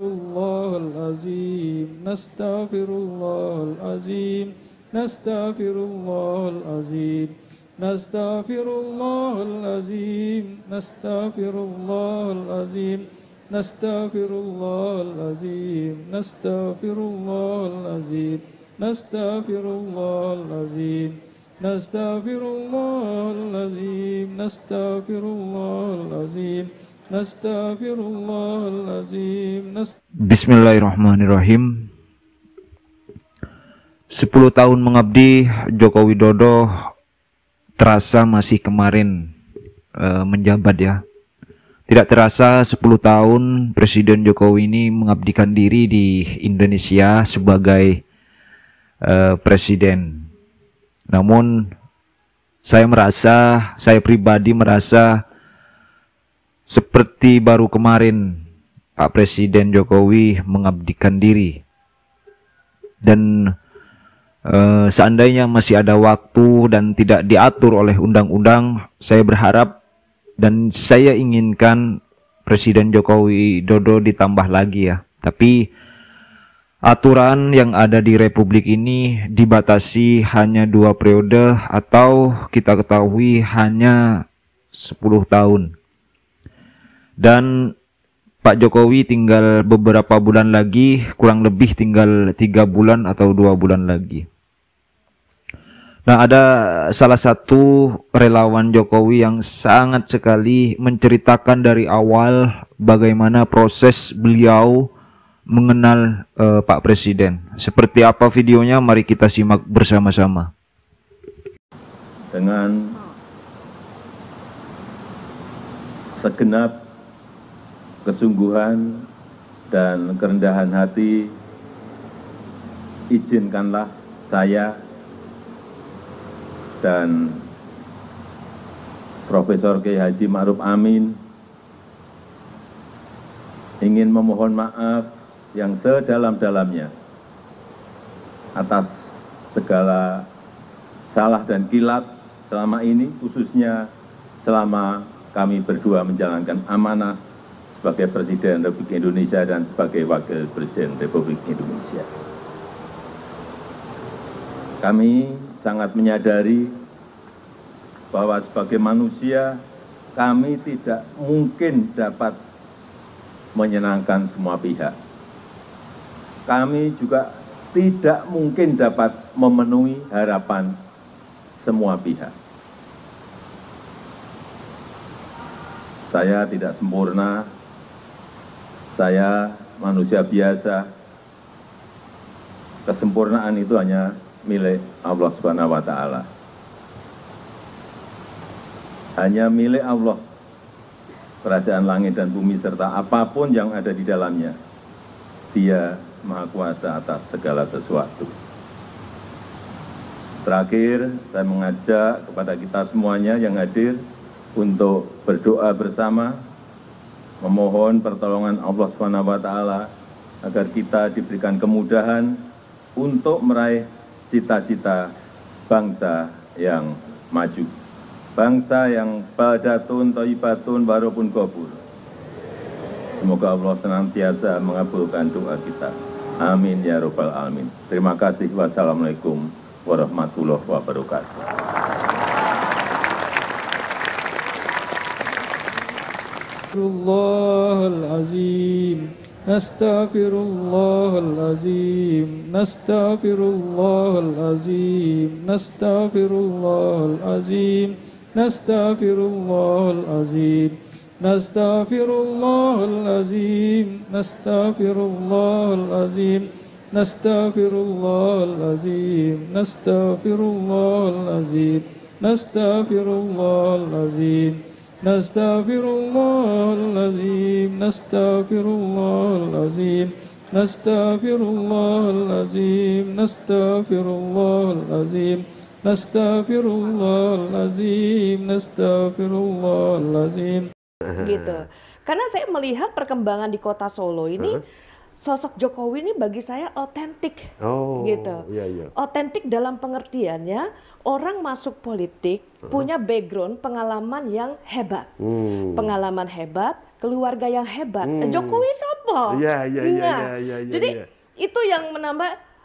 الله العظيم نستغفر الله العظيم نستغفر الله العظيم نستغفر الله العظيم نستغفر الله العظيم نستغفر الله العظيم نستغفر الله العظيم نستغفر الله العظيم نستغفر الله العظيم نستغفر الله العظيم Nastaghfirullahaladzim. Bismillahirrahmanirrahim. 10 tahun mengabdi Joko Widodo terasa masih kemarin menjabat ya. Tidak terasa 10 tahun Presiden Jokowi ini mengabdikan diri di Indonesia sebagai presiden. Namun saya pribadi merasa seperti baru kemarin Pak Presiden Jokowi mengabdikan diri. Dan seandainya masih ada waktu dan tidak diatur oleh undang-undang, saya berharap dan saya inginkan Presiden Jokowi Dodo ditambah lagi ya. Tapi aturan yang ada di Republik ini dibatasi hanya 2 periode atau kita ketahui hanya 10 tahun. Dan Pak Jokowi tinggal beberapa bulan lagi, kurang lebih tinggal 3 bulan atau 2 bulan lagi. Nah, ada salah satu relawan Jokowi yang sangat sekali menceritakan dari awal bagaimana proses beliau mengenal Pak Presiden. Seperti apa videonya, mari kita simak bersama-sama. Dengan segenap kesungguhan dan kerendahan hati, izinkanlah saya dan Profesor Kiai Haji Ma'ruf Amin ingin memohon maaf yang sedalam-dalamnya atas segala salah dan kilat selama ini, khususnya selama kami berdua menjalankan amanah sebagai Presiden Republik Indonesia dan sebagai Wakil Presiden Republik Indonesia. Kami sangat menyadari bahwa sebagai manusia kami tidak mungkin dapat menyenangkan semua pihak. Kami juga tidak mungkin dapat memenuhi harapan semua pihak. Saya tidak sempurna. Saya manusia biasa. Kesempurnaan itu hanya milik Allah Subhanahu wa Ta'ala. Hanya milik Allah kerajaan langit dan bumi serta apapun yang ada di dalamnya. Dia Maha Kuasa atas segala sesuatu. Terakhir, saya mengajak kepada kita semuanya yang hadir untuk berdoa bersama, memohon pertolongan Allah SWT agar kita diberikan kemudahan untuk meraih cita-cita bangsa yang maju. Bangsa yang badatun, thayyibatun, warapun qabul. Semoga Allah senantiasa mengabulkan doa kita. Amin ya rabbal alamin. Terima kasih. Wassalamualaikum warahmatullahi wabarakatuh. Astaghfirullahalazim Nastaghfirullahalazim Nastaghfirullahalazim Nastaghfirullahalazim Nastaghfirullahalazim Nastaghfirullahalazim Nastaghfirullahalazim Nastaghfirullahalazim Nastaghfirullahalazim Nastaghfirullahalazim Nastaghfirullahalazim, nastaghfirullahalazim, nastaghfirullahalazim, nastaghfirullahalazim, nastaghfirullahalazim, nastaghfirullahalazim. Gitu. Karena saya melihat perkembangan di kota Solo ini, sosok Jokowi ini bagi saya otentik, gitu. Iya. Otentik dalam pengertiannya orang masuk politik punya background pengalaman yang hebat, pengalaman hebat, keluarga yang hebat. Jokowi sopo? Iya. Jadi itu yang menambah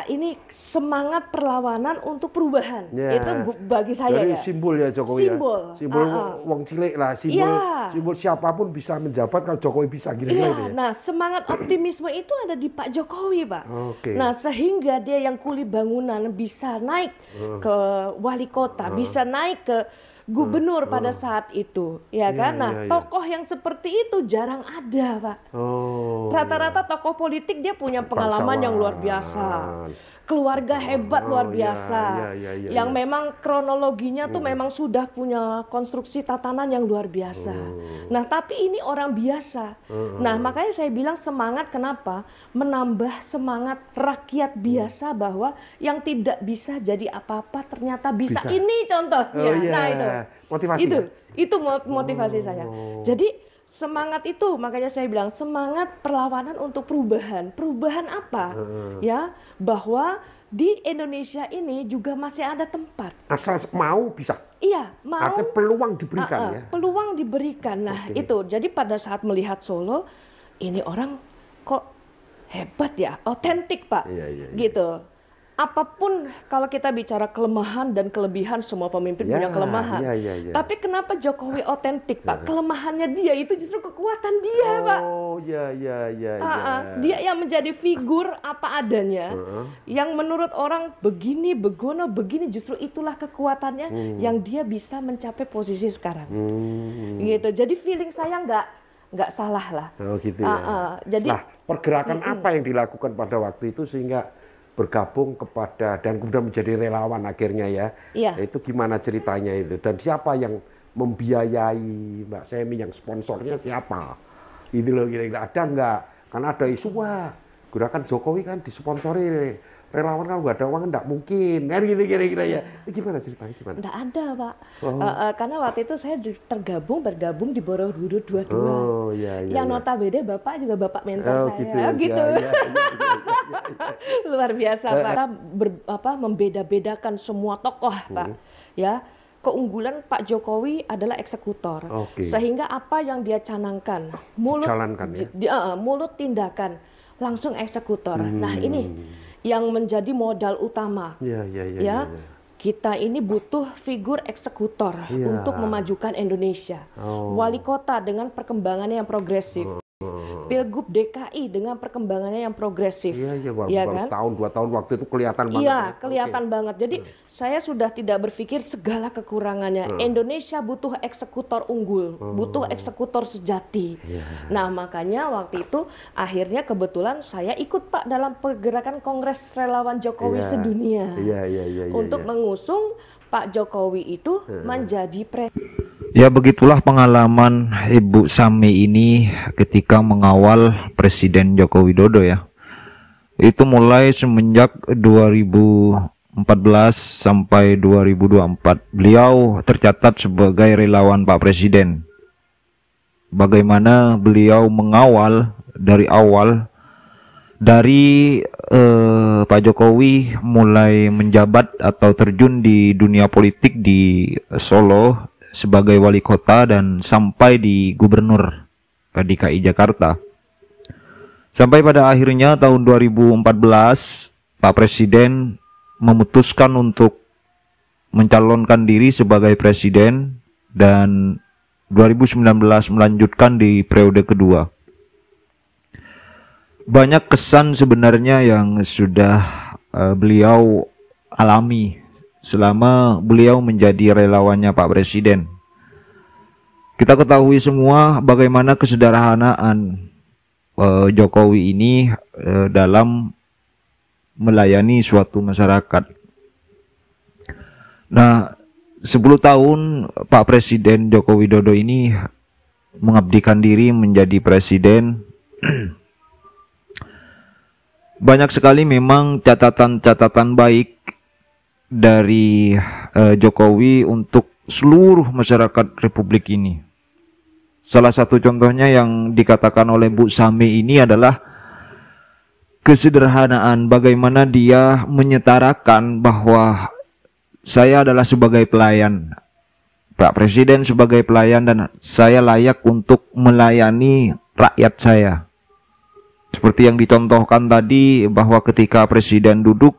ini semangat perlawanan untuk perubahan. Itu bagi saya. Jadi ya. simbol ya Jokowi simbol. ya. Simbol wong cilik lah, simbol siapapun bisa menjabat kalau Jokowi bisa kira-kira itu ya. Nah, semangat optimisme itu ada di Pak Jokowi, Pak. Nah, sehingga dia yang kuli bangunan bisa naik ke wali kota, bisa naik ke gubernur pada saat itu, ya kan? Tokoh yang seperti itu jarang ada, Pak. Rata-rata tokoh politik dia punya pengalaman yang luar biasa, keluarga hebat luar biasa, yang memang kronologinya tuh memang sudah punya konstruksi tatanan yang luar biasa. Nah, tapi ini orang biasa. Nah, makanya saya bilang semangat kenapa? Menambah semangat rakyat biasa bahwa yang tidak bisa jadi apa-apa ternyata bisa. Ini contohnya. Nah, motivasi. Itu motivasi saya. Jadi semangat itu, makanya saya bilang semangat perlawanan untuk perubahan. Perubahan apa? Ya, bahwa di Indonesia ini juga masih ada tempat. Asal mau bisa. Iya, mau. Artinya peluang diberikan ya. Peluang diberikan. Nah, itu. Jadi pada saat melihat Solo, ini orang kok hebat ya, otentik, Pak. Gitu. Apapun kalau kita bicara kelemahan dan kelebihan, semua pemimpin punya kelemahan. Tapi kenapa Jokowi otentik, Pak? Kelemahannya dia itu justru kekuatan dia, Pak. Dia yang menjadi figur apa adanya, yang menurut orang begini, begono, begini, justru itulah kekuatannya yang dia bisa mencapai posisi sekarang. Gitu. Jadi feeling saya nggak salah lah. Gitu ya. Jadi, pergerakan apa yang dilakukan pada waktu itu sehingga bergabung kepada dan kemudian menjadi relawan akhirnya ya. Itu gimana ceritanya itu dan siapa yang membiayai Mbak Semi, yang sponsornya siapa? Itu loh kira-kira ada nggak? Karena ada isu gerakan Jokowi kan disponsori relawan, kan nggak ada uang nggak mungkin kan gitu kira-kira ya. Itu gimana ceritanya gimana? Nggak ada, Pak. Karena waktu itu saya bergabung di Borobudur 22. Yang notabene Bapak juga Bapak mentor saya. Gitu. Luar biasa, Pak. Kita membeda-bedakan semua tokoh, Pak. Ya. Keunggulan Pak Jokowi adalah eksekutor. Sehingga apa yang dia canangkan, mulut tindakan, langsung eksekutor. Nah, ini yang menjadi modal utama. Kita ini butuh figur eksekutor untuk memajukan Indonesia. Wali kota dengan perkembangannya yang progresif. Pilgub DKI dengan perkembangannya yang progresif. Baru kan? Setahun, 2 tahun waktu itu kelihatan banget. Iya, kelihatan banget. Jadi saya sudah tidak berpikir segala kekurangannya. Indonesia butuh eksekutor unggul, butuh eksekutor sejati. Nah, makanya waktu itu akhirnya kebetulan saya ikut, Pak, dalam pergerakan Kongres Relawan Jokowi Sedunia. Untuk mengusung Pak Jokowi itu menjadi presiden. Ya, begitulah pengalaman Ibu Sami ini ketika mengawal Presiden Joko Widodo ya. Itu mulai semenjak 2014 sampai 2024. Beliau tercatat sebagai relawan Pak Presiden. Bagaimana beliau mengawal dari awal, dari Pak Jokowi mulai menjabat atau terjun di dunia politik di Solo sebagai wali kota dan sampai di gubernur DKI Jakarta. Sampai pada akhirnya tahun 2014 Pak Presiden memutuskan untuk mencalonkan diri sebagai presiden dan 2019 melanjutkan di periode kedua. Banyak kesan sebenarnya yang sudah beliau alami selama beliau menjadi relawannya Pak Presiden. Kita ketahui semua bagaimana kesederhanaan Jokowi ini dalam melayani suatu masyarakat. Nah, 10 tahun Pak Presiden Joko Widodo ini mengabdikan diri menjadi presiden. Banyak sekali memang catatan-catatan baik dari Jokowi untuk seluruh masyarakat Republik ini. Salah satu contohnya yang dikatakan oleh Bu Sami ini adalah kesederhanaan, bagaimana dia menyetarakan bahwa saya adalah sebagai pelayan. Pak Presiden sebagai pelayan dan saya layak untuk melayani rakyat saya. Seperti yang dicontohkan tadi bahwa ketika Presiden duduk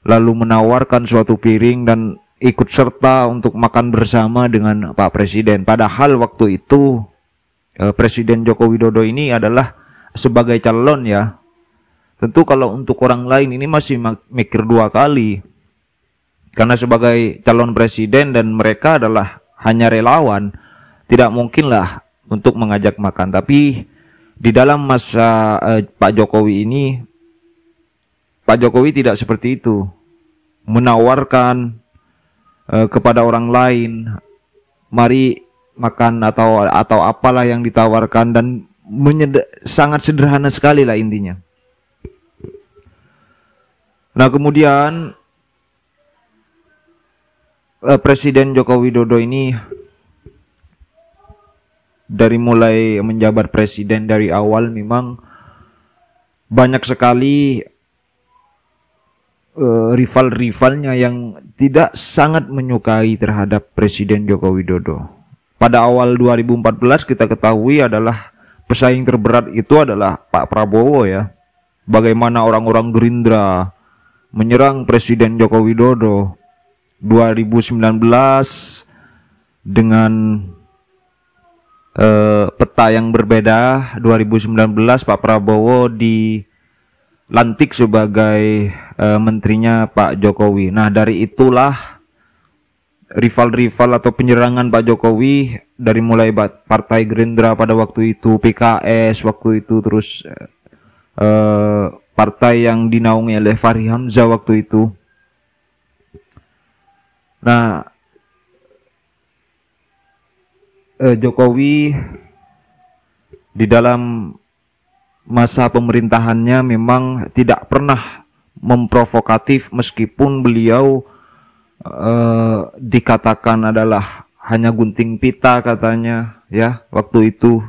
lalu menawarkan suatu piring dan ikut serta untuk makan bersama dengan Pak Presiden. Padahal waktu itu Presiden Joko Widodo ini adalah sebagai calon ya. Tentu kalau untuk orang lain ini masih mikir dua kali. Karena sebagai calon presiden dan mereka adalah hanya relawan, tidak mungkinlah untuk mengajak makan. Tapi di dalam masa Pak Jokowi ini, Pak Jokowi tidak seperti itu. Menawarkan kepada orang lain, mari makan atau apalah yang ditawarkan, dan sangat sederhana sekali lah intinya. Nah kemudian Presiden Joko Widodo ini dari mulai menjabat presiden dari awal memang banyak sekali rival-rivalnya yang tidak sangat menyukai terhadap Presiden Joko Widodo. Pada awal 2014 kita ketahui adalah pesaing terberat itu adalah Pak Prabowo ya. Bagaimana orang-orang Gerindra menyerang Presiden Joko Widodo. 2019 dengan peta yang berbeda. 2019 Pak Prabowo dilantik sebagai menterinya Pak Jokowi. Nah dari itulah rival-rival atau penyerangan Pak Jokowi dari mulai Partai Gerindra pada waktu itu, PKS waktu itu, terus partai yang dinaungi oleh Fahri Hamzah waktu itu. Nah, Jokowi di dalam masa pemerintahannya memang tidak pernah memprovokatif, meskipun beliau dikatakan adalah hanya gunting pita katanya ya waktu itu.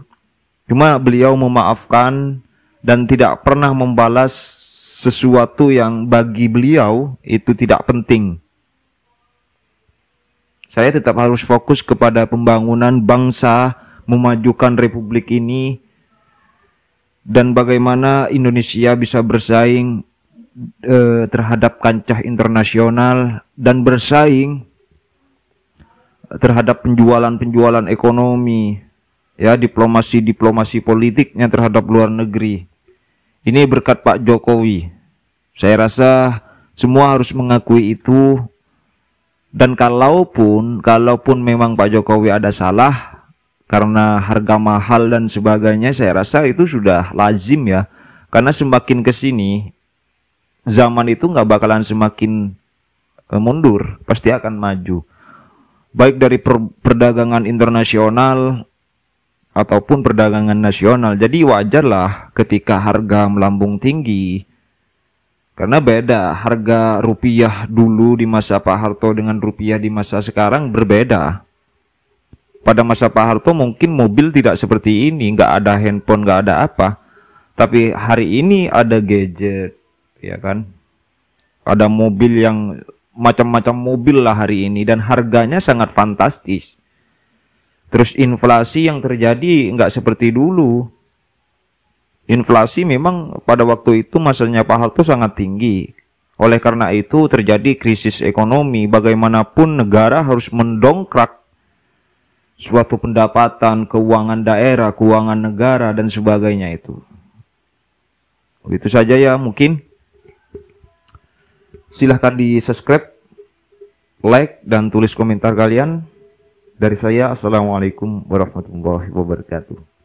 Cuma beliau memaafkan dan tidak pernah membalas sesuatu yang bagi beliau itu tidak penting. Saya tetap harus fokus kepada pembangunan bangsa, memajukan republik ini, dan bagaimana Indonesia bisa bersaing terhadap kancah internasional dan bersaing terhadap penjualan ekonomi, ya, diplomasi politiknya terhadap luar negeri. Ini berkat Pak Jokowi. Saya rasa semua harus mengakui itu. Dan kalaupun memang Pak Jokowi ada salah karena harga mahal dan sebagainya, saya rasa itu sudah lazim ya. Karena semakin kesini zaman itu nggak bakalan semakin mundur, pasti akan maju. Baik dari perdagangan internasional ataupun perdagangan nasional. Jadi wajarlah ketika harga melambung tinggi. Karena beda, harga rupiah dulu di masa Pak Harto dengan rupiah di masa sekarang berbeda. Pada masa Pak Harto mungkin mobil tidak seperti ini, nggak ada handphone, nggak ada apa. Tapi hari ini ada gadget, ya kan? Ada mobil yang macam-macam mobil lah hari ini, dan harganya sangat fantastis. Terus inflasi yang terjadi nggak seperti dulu. Inflasi memang pada waktu itu masanya Pak Harto sangat tinggi. Oleh karena itu terjadi krisis ekonomi. Bagaimanapun negara harus mendongkrak suatu pendapatan, keuangan daerah, keuangan negara, dan sebagainya itu. Itu saja ya mungkin. Silahkan di subscribe, like, dan tulis komentar kalian. Dari saya, Assalamualaikum warahmatullahi wabarakatuh.